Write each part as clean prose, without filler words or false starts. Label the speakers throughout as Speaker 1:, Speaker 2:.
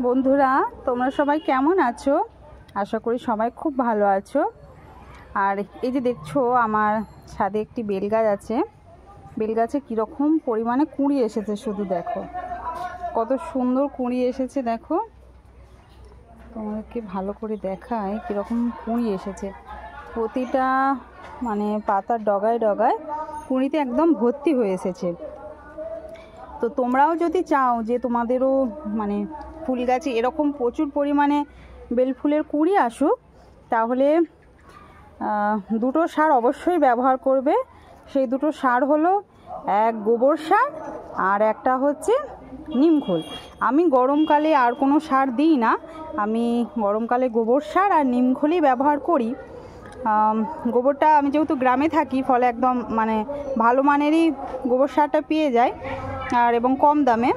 Speaker 1: বন্ধুরা, তোমরা সবাই কেমন আছো? আশা করি সবাই খুব ভালো আছো। আর এই যে দেখছো, আমার ছাদে একটি বেল গাছ আছে। বেল গাছে কীরকম পরিমাণে কুঁড়ি এসেছে, শুধু দেখো কত সুন্দর কুঁড়ি এসেছে। দেখো, তোমাদেরকে ভালো করে দেখায় কীরকম কুঁড়ি এসেছে। প্রতিটা পাতার ডগায় ডগায় কুঁড়িতে একদম ভর্তি হয়ে এসেছে। তো তোমরাও যদি চাও যে তোমাদেরও ফুল গাছে এরকম প্রচুর পরিমাণে বেল ফুলের কুঁড়ি আসুক, তাহলে দুটো সার অবশ্যই ব্যবহার করবে। সেই দুটো সার হলো, এক গোবর সার আর একটা হচ্ছে নিমখোল। আমি গরমকালে আর কোনো সার দিই না, আমি গরমকালে গোবর সার আর নিমখোলই ব্যবহার করি। গোবরটা আমি যেহেতু গ্রামে থাকি, ফলে একদম ভালো মানেরই গোবর সারটা পেয়ে যায় আর এবং কম দামে,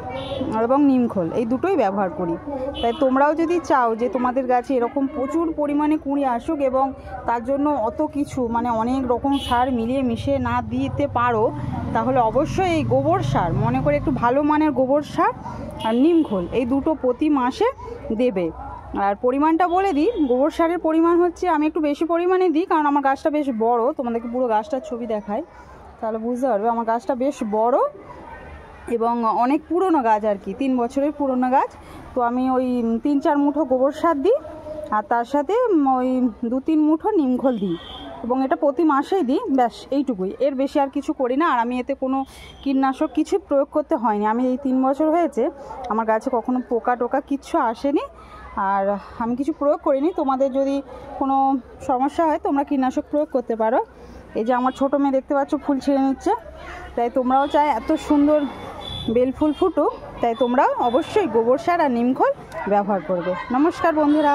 Speaker 1: এবং নিমখোল এই দুটোই ব্যবহার করি। তাই তোমরাও যদি চাও যে তোমাদের গাছে এরকম প্রচুর পরিমাণে কুঁড়ি আসুক এবং তার জন্য অত কিছু অনেক রকম সার মিলিয়ে মিশিয়ে না দিতে পারো, তাহলে অবশ্যই এই গোবর সার, মনে করে একটু ভালো মানের গোবর সার আর নিমখোল এই দুটো প্রতি মাসে দেবে। আর পরিমাণটা বলে দিই, গোবর সারের পরিমাণ হচ্ছে, আমি একটু বেশি পরিমাণে দিই কারণ আমার গাছটা বেশ বড়। তোমাদেরকে পুরো গাছটার ছবি দেখায়, তাহলে বুঝতে পারবে আমার গাছটা বেশ বড় এবং অনেক পুরনো গাছ আর কি, 3 বছরের পুরনো গাছ। তো আমি ওই 3-4 মুঠো গোবর সার দিই আর তার সাথে ওই 2-3 মুঠো নিমখোল দিই, এবং এটা প্রতি মাসেই দিই। ব্যাস এইটুকুই, এর বেশি আর কিছু করি না। আর আমি এতে কোনো কীটনাশক কিছু প্রয়োগ করতে হয়নি। আমি এই 3 বছর হয়েছে, আমার গাছে কখনো পোকা টোকা কিচ্ছু আসেনি আর আমি কিছু প্রয়োগ করিনি। তোমাদের যদি কোনো সমস্যা হয় তোমরা কীটনাশক প্রয়োগ করতে পারো। এই যে আমার ছোটো মেয়ে দেখতে পাচ্ছ ফুল ছিঁড়ে নিচ্ছে, তাই তোমরাও চাই এত সুন্দর বেল ফুল ফুটুক, তাই তোমরা অবশ্যই গোবর সার আর নিমখোল ব্যবহার করবে। নমস্কার বন্ধুরা।